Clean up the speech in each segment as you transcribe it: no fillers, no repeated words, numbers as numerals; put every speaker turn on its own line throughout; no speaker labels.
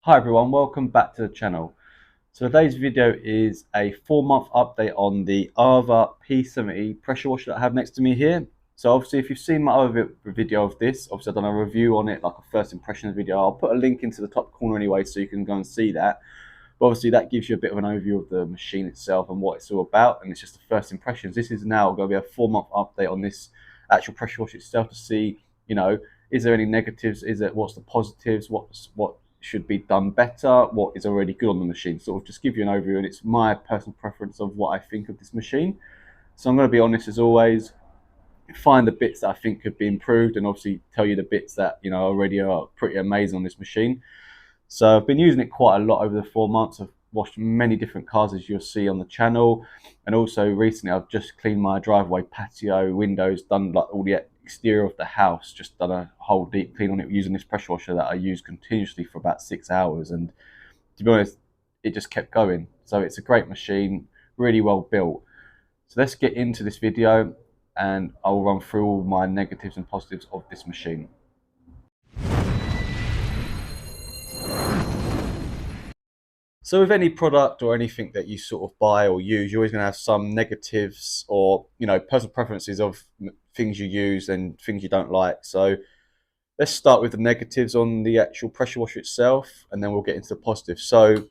Hi everyone, welcome back to the channel. So today's video is a 4-month update on the AVA P70 pressure washer that I have next to me here. So obviously if you've seen my other video of this, obviously I've done a review on it, like a first impressions video. I'll put a link into the top corner anyway so you can go and see that. But obviously that gives you a bit of an overview of the machine itself and what it's all about, and it's just the first impressions. This is now going to be a 4-month update on this actual pressure washer itself to see, is there any negatives, what's the positives, what should be done better, what is already good on the machine. Sort of just give you an overview, and it's my personal preference of what I think of this machine. So I'm going to be honest as always, find the bits that I think could be improved, and obviously tell you the bits that already are pretty amazing on this machine. So I've been using it quite a lot over the 4 months. I've washed many different cars, as you'll see on the channel, and also recently I've just cleaned my driveway, patio, windows, done like all the exterior of the house, just done a whole deep clean on it using this pressure washer that I use continuously for about 6 hours, and to be honest it just kept going. So it's a great machine, really well built. So let's get into this video and I'll run through all my negatives and positives of this machine. So with any product or anything that you sort of buy or use, you're always going to have some negatives or, personal preferences of things you use and things you don't like. So let's start with the negatives on the actual pressure washer itself, and then we'll get into the positives. So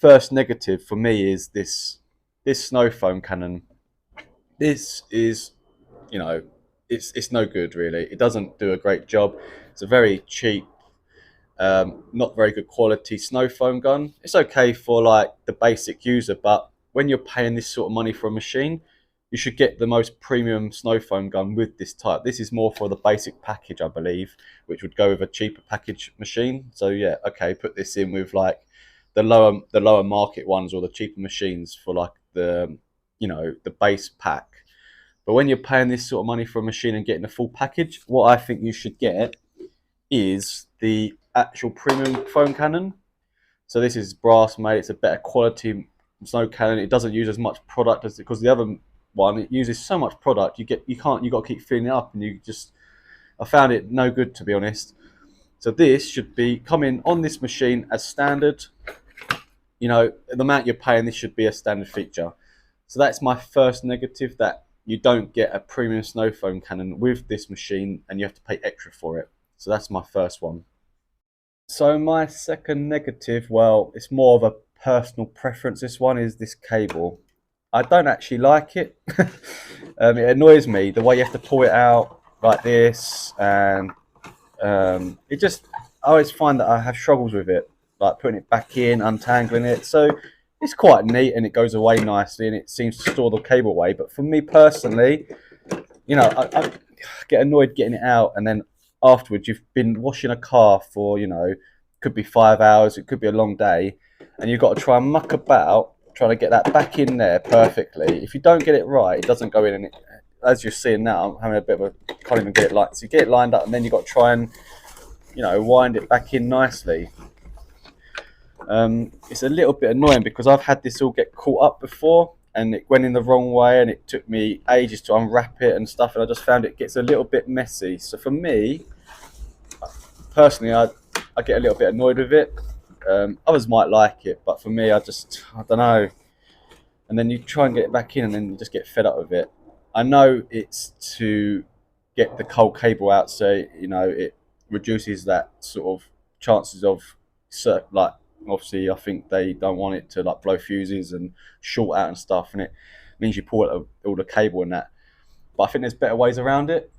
first negative for me is this snow foam cannon. This is, it's no good really. It doesn't do a great job. It's a very cheap, not very good quality snow foam gun. It's okay for like the basic user, but when you're paying this sort of money for a machine, you should get the most premium snow foam gun with this type. This is more for the basic package, I believe, which would go with a cheaper package machine. So yeah, okay, put this in with like the lower market ones or the cheaper machines for like the the base pack. But when you're paying this sort of money for a machine and getting the full package, what I think you should get is the actual premium foam cannon. So this is brass made. It's a better quality snow cannon. It doesn't use as much product as, because the other one, it uses so much product. You got to keep filling it up, and I found it no good, to be honest. So this should be coming on this machine as standard. The amount you're paying, this should be a standard feature. So that's my first negative, that you don't get a premium snow foam cannon with this machine and you have to pay extra for it. So that's my first one. So my second negative, well, it's more of a personal preference. This one is this cable. I don't actually like it. It annoys me the way you have to pull it out like this, and I always find that I have struggles with it, like putting it back in, untangling it. So it's quite neat and it goes away nicely and it seems to store the cable away. But for me personally, I get annoyed getting it out, and then afterwards you've been washing a car for could be 5 hours, it could be a long day, and you've got to try and muck about trying to get that back in there perfectly. If you don't get it right, it doesn't go in, and as you're seeing now, I'm having a bit of can't even get it lined. So you get it lined up, and then you've got to try and wind it back in nicely. It's a little bit annoying because I've had this all get caught up before, and it went in the wrong way, and it took me ages to unwrap it and stuff, and I just found it gets a little bit messy. So for me personally, I get a little bit annoyed with it. Others might like it, but for me, I don't know. And then you try and get it back in, and then you just get fed up with it. I know it's to get the cold cable out, so it reduces that sort of chances of like, obviously I think they don't want it to like blow fuses and short out and stuff, and it means you pull all the cable and that. But I think there's better ways around it,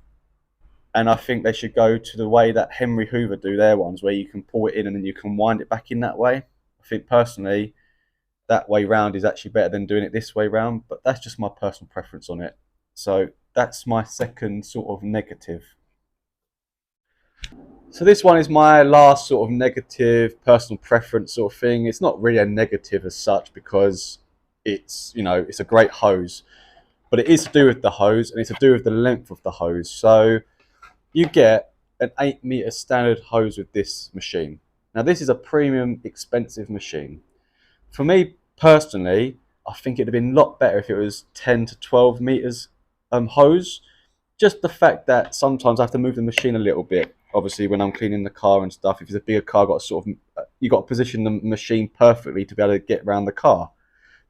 and I think they should go to the way that Henry Hoover do their ones, where you can pull it in and then you can wind it back in that way. I think personally that way round is actually better than doing it this way round, but that's just my personal preference on it. So that's my second sort of negative. So this one is my last sort of negative, personal preference sort of thing. It's not really a negative as such, because it's it's a great hose, but it is to do with the hose, and it's to do with the length of the hose. So you get an 8-meter standard hose with this machine. Now this is a premium, expensive machine. For me personally, I think it'd have been a lot better if it was 10 to 12 meters hose. Just the fact that sometimes I have to move the machine a little bit, obviously when I'm cleaning the car and stuff, if it's a bigger car, got to sort of, you got to position the machine perfectly to be able to get around the car.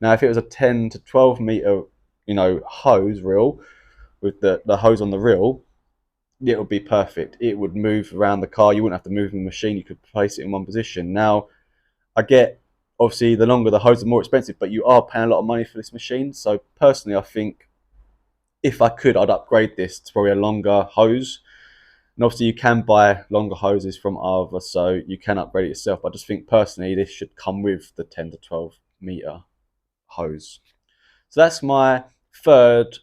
Now, if it was a 10 to 12 meter, hose reel with the hose on the reel, it would be perfect. It would move around the car. You wouldn't have to move the machine. You could place it in one position. Now, I get, obviously the longer the hose, the more expensive, but you are paying a lot of money for this machine. So personally, I think if I could, I'd upgrade this to probably a longer hose. And obviously, you can buy longer hoses from AVA, so you can upgrade it yourself. I just think personally, this should come with the 10 to 12 meter hose. So that's my third,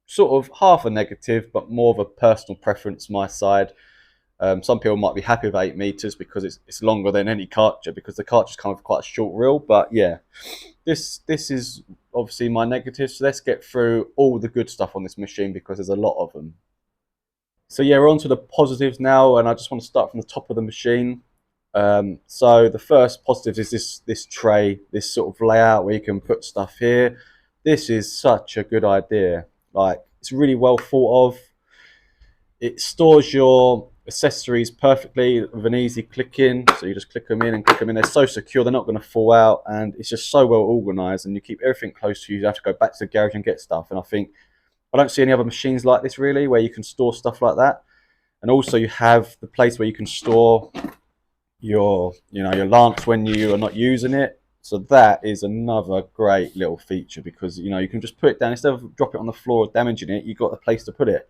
sort of half a negative, but more of a personal preference, my side. Some people might be happy with 8 meters because it's longer than any cartridge, because the cartridge comes with quite a short reel. But yeah, this is obviously my negative. So let's get through all the good stuff on this machine because there's a lot of them. So yeah, we're on to the positives now, and I just want to start from the top of the machine. So the first positive is this tray, this sort of layout where you can put stuff here. This is such a good idea. Like, it's really well thought of. It stores your accessories perfectly with an easy click in. So you just click them in and click them in. They're so secure, they're not going to fall out, and it's just so well organized, and you keep everything close to you. You have to go back to the garage and get stuff. And I don't see any other machines like this really, where you can store stuff like that. And also you have the place where you can store your lance when you are not using it. So that is another great little feature, because you can just put it down instead of drop it on the floor or damaging it. You've got a place to put it.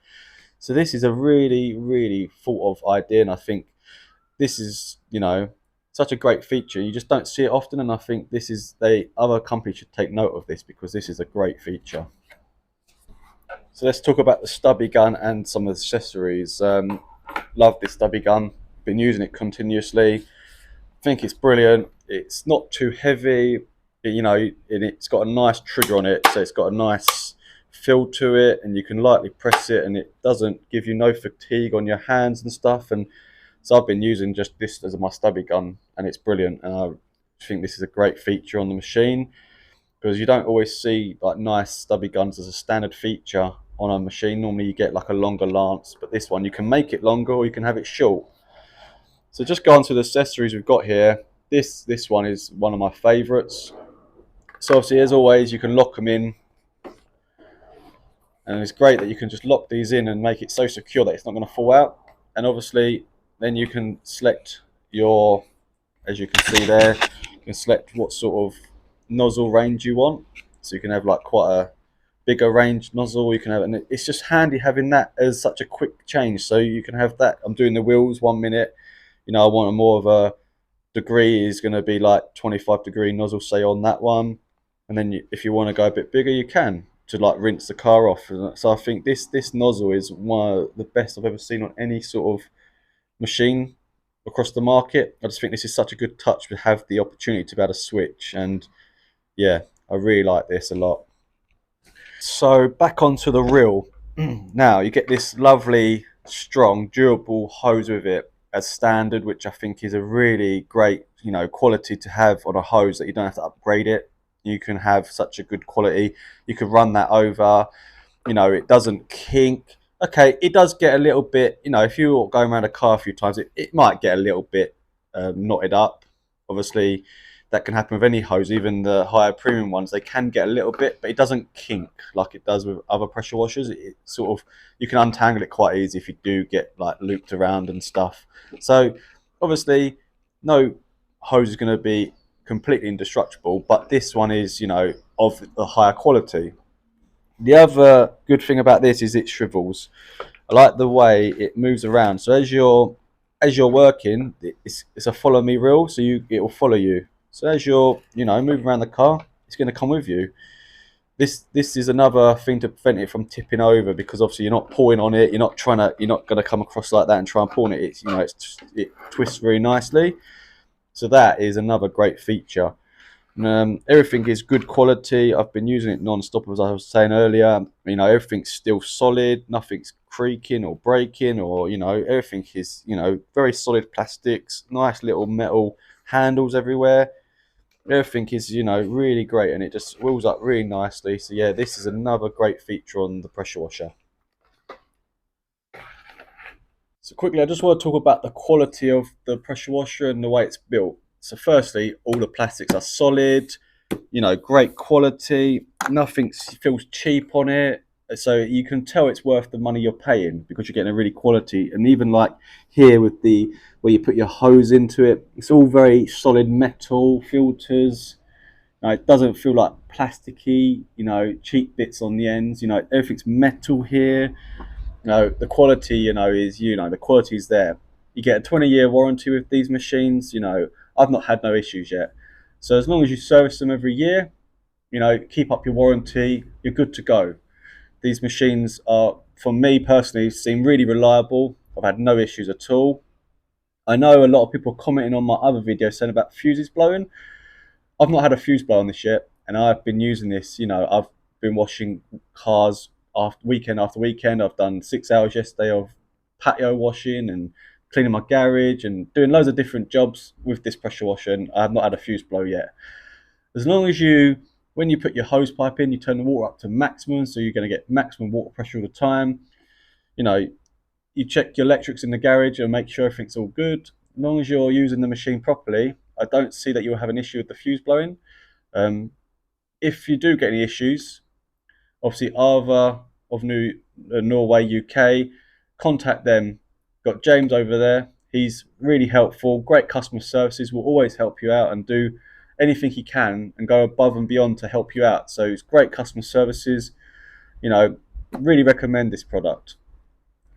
So this is a really, really thought of idea, and I think this is such a great feature. You just don't see it often, and I think other companies should take note of this, because this is a great feature. So let's talk about the stubby gun and some of the accessories. Love this stubby gun. Been using it continuously. Think it's brilliant. It's not too heavy. It's got a nice trigger on it, so it's got a nice feel to it, and you can lightly press it, and it doesn't give you no fatigue on your hands and stuff. And so I've been using just this as my stubby gun, and it's brilliant. And I think this is a great feature on the machine, because you don't always see like nice stubby guns as a standard feature on a machine. Normally you get like a longer lance, but this one you can make it longer or you can have it short. So just go on to the accessories we've got here. This one is one of my favorites. So obviously, as always, you can lock them in, and it's great that you can just lock these in and make it so secure that it's not going to fall out. And obviously then you can select your, as you can see there, you can select what sort of nozzle range you want. So you can have like quite a bigger range nozzle. You can have, and it's just handy having that as such a quick change. So you can have that. I'm doing the wheels 1 minute. I want a more of a degree is going to be like 25-degree nozzle, say, on that one. And then if you want to go a bit bigger, you can, to like rinse the car off. So I think this nozzle is one of the best I've ever seen on any sort of machine across the market. I just think this is such a good touch to have the opportunity to be able to switch. And yeah, I really like this a lot. So back onto the reel. Now you get this lovely, strong, durable hose with it as standard, which I think is a really great quality to have on a hose, that you don't have to upgrade it. You can have such a good quality. You can run that over. It doesn't kink. Okay, it does get a little bit, if you're going around a car a few times, it might get a little bit knotted up. Obviously, that can happen with any hose, even the higher premium ones. They can get a little bit, but it doesn't kink like it does with other pressure washers. It sort of, you can untangle it quite easy if you do get like looped around and stuff. So obviously, no hose is going to be completely indestructible, but this one is, of the higher quality. The other good thing about this is it shrivels. I like the way it moves around. So as you're working, it's a follow me reel, so it will follow you. So as you're moving around the car, it's going to come with you. This is another thing to prevent it from tipping over, because obviously you're not pulling on it. You're not going to come across like that and try and pull on it. It twists very nicely. So that is another great feature. Everything is good quality. I've been using it non-stop, as I was saying earlier. Everything's still solid. Nothing's creaking or breaking, or everything is very solid plastics. Nice little metal handles everywhere. Everything is really great, and it just wheels up really nicely. So yeah, this is another great feature on the pressure washer. So quickly, I just want to talk about the quality of the pressure washer and the way it's built. So firstly, all the plastics are solid, you know, great quality. Nothing feels cheap on it. So you can tell it's worth the money you're paying because you're getting a really quality. And even like here with the where you put your hose into it, it's all very solid metal filters. It doesn't feel like plasticky, you know, cheap bits on the ends. You know, everything's metal here. The quality, the quality is there. You get a 20-year warranty with these machines. I've not had no issues yet. So as long as you service them every year, keep up your warranty, you're good to go. These machines are, for me personally, seem really reliable. I've had no issues at all. I know a lot of people commenting on my other videos saying about fuses blowing. I've not had a fuse blow on this yet, and I've been using this. I've been washing cars after weekend. I've done 6 hours yesterday of patio washing and cleaning my garage and doing loads of different jobs with this pressure washer, and I have not had a fuse blow yet. As long as when you put your hose pipe in, you turn the water up to maximum, so you're going to get maximum water pressure all the time. You check your electrics in the garage and make sure everything's all good. As long as you're using the machine properly, I don't see that you'll have an issue with the fuse blowing. If you do get any issues, obviously AVA of Norway, UK, contact them. Got James over there. He's really helpful. Great customer services. Will always help you out and do anything he can and go above and beyond to help you out. So it's great customer services. Really recommend this product.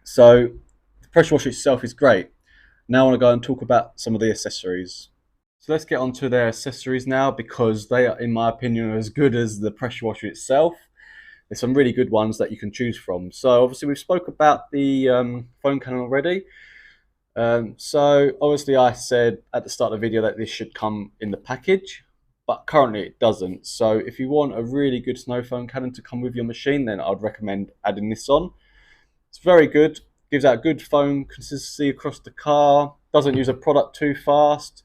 So the pressure washer itself is great. Now I want to go and talk about some of the accessories. So let's get on to their accessories now, because they are, in my opinion, as good as the pressure washer itself. There's some really good ones that you can choose from. So obviously we've spoke about the foam cannon already. So obviously I said at the start of the video that this should come in the package, but currently it doesn't. So if you want a really good snow foam cannon to come with your machine, then I'd recommend adding this on. It's very good, gives out good foam consistency across the car, doesn't use a product too fast.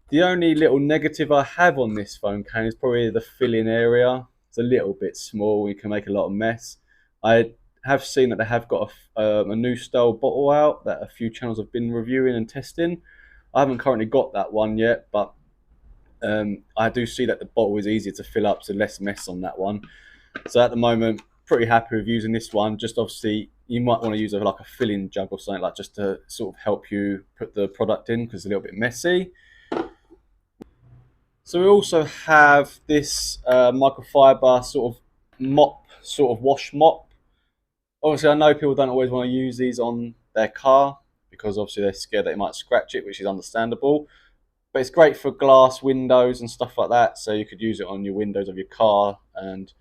The only little negative I have on this foam can is probably the filling area. It's a little bit small, you can make a lot of mess. I have seen that they have got a new style bottle out that a few channels have been reviewing and testing. I haven't currently got that one yet, but I do see that the bottle is easier to fill up, so less mess on that one. So at the moment, pretty happy with using this one. Just obviously, you might want to use like a filling jug or something, like just to sort of help you put the product in, because it's a little bit messy. So we also have this microfiber sort of wash mop. Obviously, I know people don't always want to use these on their car because obviously they're scared that it might scratch it, which is understandable. But it's great for glass windows and stuff like that. So you could use it on your windows of your car. And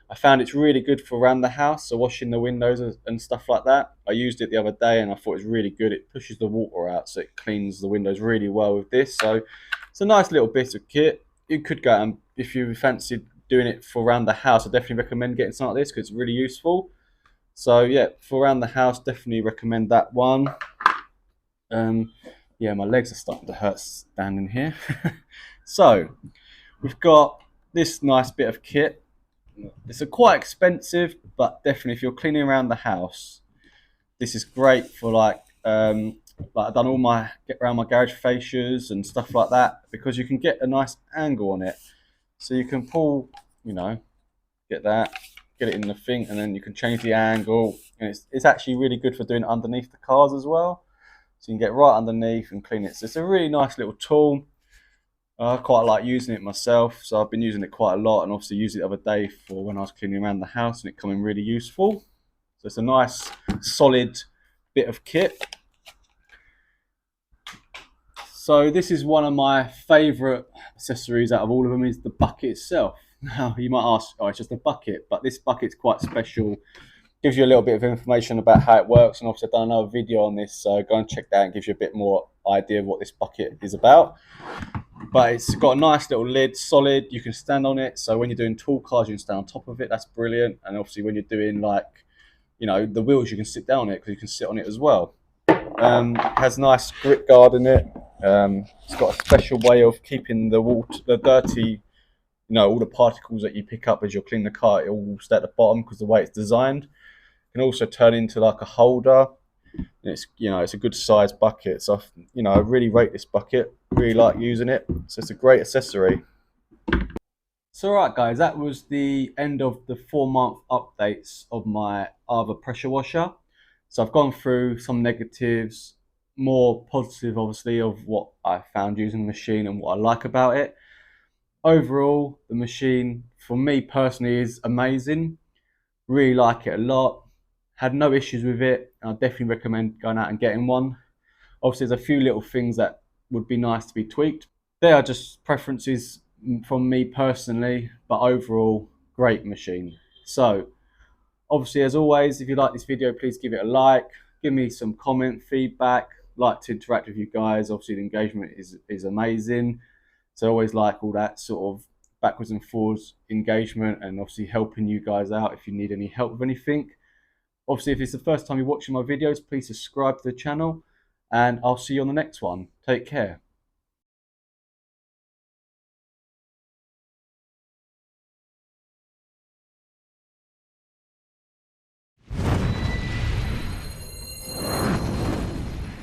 I found it's really good for around the house, so washing the windows and stuff like that. I used it the other day and I thought it was really good. It pushes the water out, so it cleans the windows really well with this. So it's a nice little bit of kit. You could go, and if you fancied doing it for around the house, I definitely recommend getting something like this because it's really useful. So yeah, for around the house, definitely recommend that one. Yeah, my legs are starting to hurt standing here. So we've got this nice bit of kit. It's quite expensive, but definitely if you're cleaning around the house, this is great for like I've done all my around my garage fascias and stuff like that, because you can get a nice angle on it. So you can pull, get it in the thing, and then you can change the angle. And it's actually really good for doing it underneath the cars as well. So you can get right underneath and clean it. So it's a really nice little tool. I quite like using it myself, so I've been using it quite a lot, and obviously used it the other day for when I was cleaning around the house, and it coming really useful. So it's a nice solid bit of kit. So this is one of my favourite accessories out of all of them, is the bucket itself. Now you might ask, oh, it's just a bucket, but this bucket's quite special. Gives you a little bit of information about how it works, and obviously I've done another video on this, so go and check that out. It gives you a bit more idea of what this bucket is about. But it's got a nice little lid, solid. You can stand on it, so when you're doing tall cars, you can stand on top of it. That's brilliant. And obviously when you're doing like, the wheels, you can sit down on it because you can sit on it as well. It has a nice grip guard in it. It's got a special way of keeping the water, the dirty, all the particles that you pick up as you're cleaning the car, it all stay at the bottom because the way it's designed. It can also turn into like a holder. And it's, you know, it's a good size bucket. So, you know, I really rate this bucket. Really like using it. So it's a great accessory. So alright guys, that was the end of the 4-month updates of my AVA pressure washer. So I've gone through some negatives, more positive obviously of what I found using the machine and what I like about it. Overall, the machine for me personally is amazing. Really like it a lot. Had no issues with it. I definitely recommend going out and getting one. Obviously there's a few little things that would be nice to be tweaked. They are just preferences from me personally, but overall, great machine. So, obviously, as always, if you like this video, please give it a like, give me some comment, feedback, like to interact with you guys. Obviously, the engagement is amazing. So, I always like all that sort of backwards and forwards engagement and obviously helping you guys out if you need any help with anything. Obviously, if it's the first time you're watching my videos, please subscribe to the channel and I'll see you on the next one. Take care.